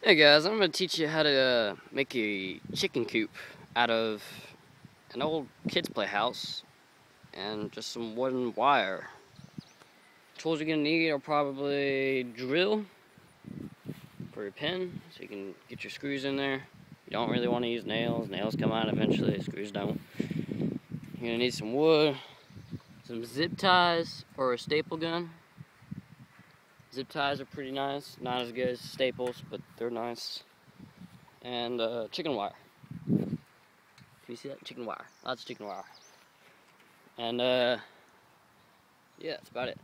Hey guys, I'm going to teach you how to make a chicken coop out of an old kids playhouse and just some wooden wire. Tools you're going to need are probably drill for your pin so you can get your screws in there. You don't really want to use nails. Nails come out eventually, screws don't. You're going to need some wood, some zip ties or a staple gun. Zip ties are pretty nice, not as good as staples, but they're nice. And chicken wire. Can you see that? Chicken wire. Lots of chicken wire. And, yeah, that's about it.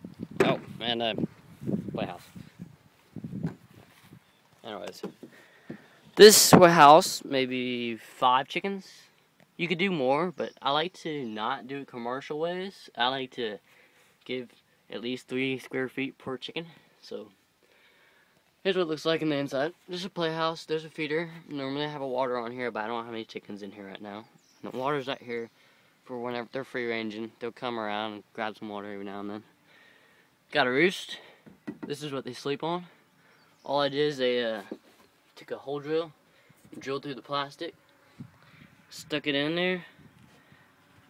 Oh, and, playhouse. Anyways. This house, maybe 5 chickens. You could do more, but I like to not do it commercial ways. I like to give at least 3 square feet per chicken. So, here's what it looks like in the inside. There's a playhouse, there's a feeder. Normally I have a water on here, but I don't have any chickens in here right now. And the water's out here for whenever they're free ranging. They'll come around and grab some water every now and then. Got a roost. This is what they sleep on. All I did is I took a hole drill, drilled through the plastic, stuck it in there,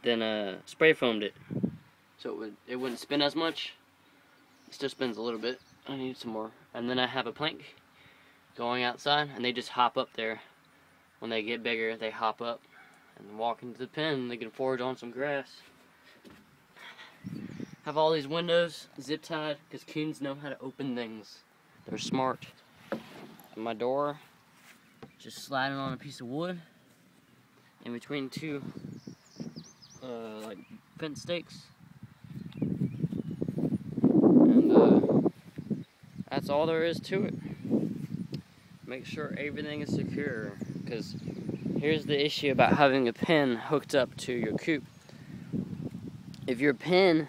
then spray foamed it so it wouldn't spin as much. It still spins a little bit. I need some more. And then I have a plank going outside, and they just hop up there. When they get bigger, they hop up and walk into the pen. They can forage on some grass. Have all these windows zip tied because coons know how to open things. They're smart. And my door, just sliding on a piece of wood in between 2 like fence stakes. And that's all there is to it. Make sure everything is secure, because here's the issue about having a pin hooked up to your coop. If your pin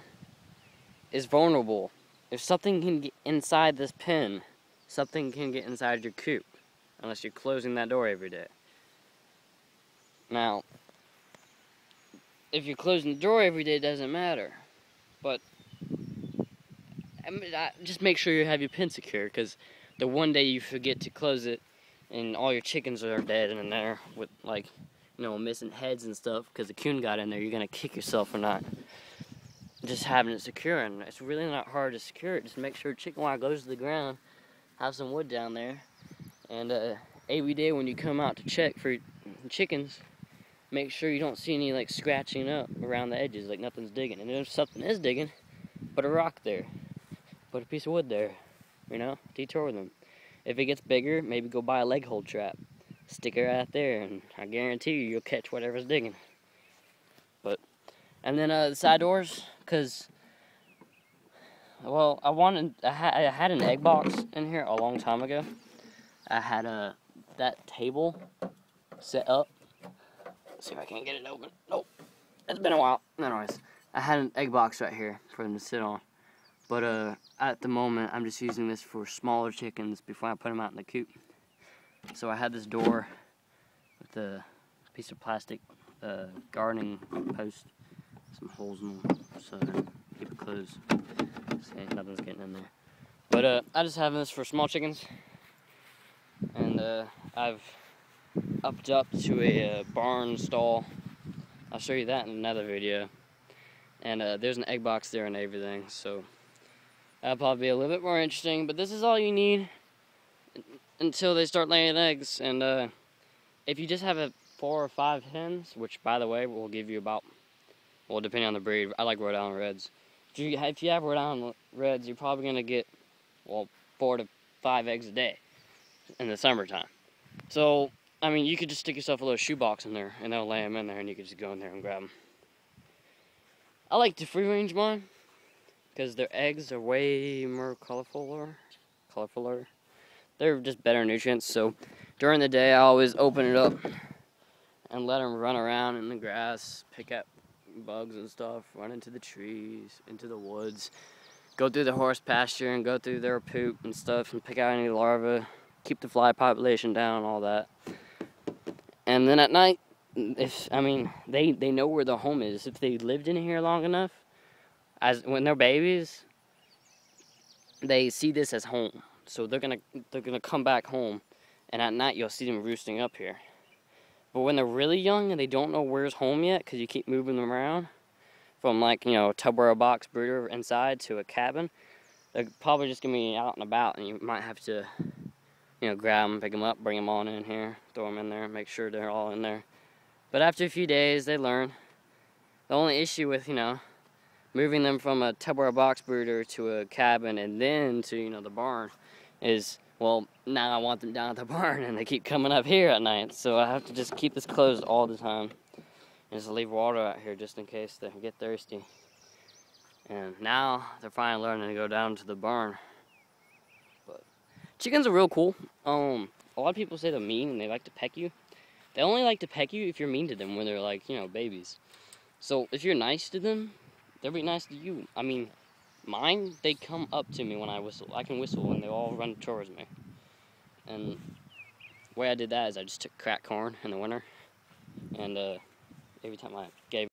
is vulnerable, if something can get inside this pin, something can get inside your coop, unless you're closing that door every day. Now, if you're closing the door every day, it doesn't matter. But just make sure you have your pin secure, because the one day you forget to close it and all your chickens are dead in there with, like, you know, missing heads and stuff because the coon got in there, you're going to kick yourself for not just having it secure. And it's really not hard to secure it. Just make sure chicken wire goes to the ground, have some wood down there, and every day when you come out to check for your chickens, make sure you don't see any, like, scratching up around the edges, like nothing's digging. And if something is digging, put a rock there, put a piece of wood there, you know, detour them. If it gets bigger, maybe go buy a leg hold trap, stick it right there, and I guarantee you'll catch whatever's digging. And then the side doors, because, well, I had an egg box in here a long time ago. I had that table set up. Let's see if I can get it open. Nope, it's been a while. Anyways, I had an egg box right here for them to sit on. But at the moment, I'm just using this for smaller chickens before I put them out in the coop. So I had this door with a piece of plastic gardening post, some holes in them so keep it closed. See, nothing's getting in there. But I just have this for small chickens, and I've upped up to a barn stall. I'll show you that in another video. And there's an egg box there and everything, so that'll probably be a little bit more interesting, but this is all you need until they start laying eggs. And if you just have 4 or 5 hens, which, by the way, will give you about, well, depending on the breed, I like Rhode Island Reds. If you have Rhode Island Reds, you're probably going to get, well, 4 to 5 eggs a day in the summertime. So, I mean, you could just stick yourself a little shoebox in there, and they'll lay them in there, and you could just go in there and grab them. I like to free range mine, because their eggs are way more colorfuler. They're just better nutrients, so during the day I always open it up and let them run around in the grass, pick up bugs and stuff, run into the trees, into the woods, go through the horse pasture and go through their poop and stuff and pick out any larvae, keep the fly population down and all that. And then at night, they know where the home is. If they lived in here long enough, when they're babies, they see this as home. So they're gonna come back home and at night you'll see them roosting up here. But when they're really young and they don't know where's home yet, because you keep moving them around, from like, you know, a tub or a box brooder inside to a cabin, they're probably just going to be out and about, and you might have to, you know, grab them, pick them up, bring them on in here, throw them in there, make sure they're all in there. But after a few days, they learn. The only issue with, you know, moving them from a tub or a box brooder to a cabin and then to, you know, the barn is, well, now I want them down at the barn and they keep coming up here at night. So I have to just keep this closed all the time and just leave water out here just in case they get thirsty. And now they're finally learning to go down to the barn. But chickens are real cool. A lot of people say they're mean and they like to peck you. They only like to peck you if you're mean to them when they're like, you know, babies. So if you're nice to them, they'll be nice to you. I mean, mine, they come up to me when I whistle. I can whistle and they all run towards me. And the way I did that is I just took cracked corn in the winter. And every time I gave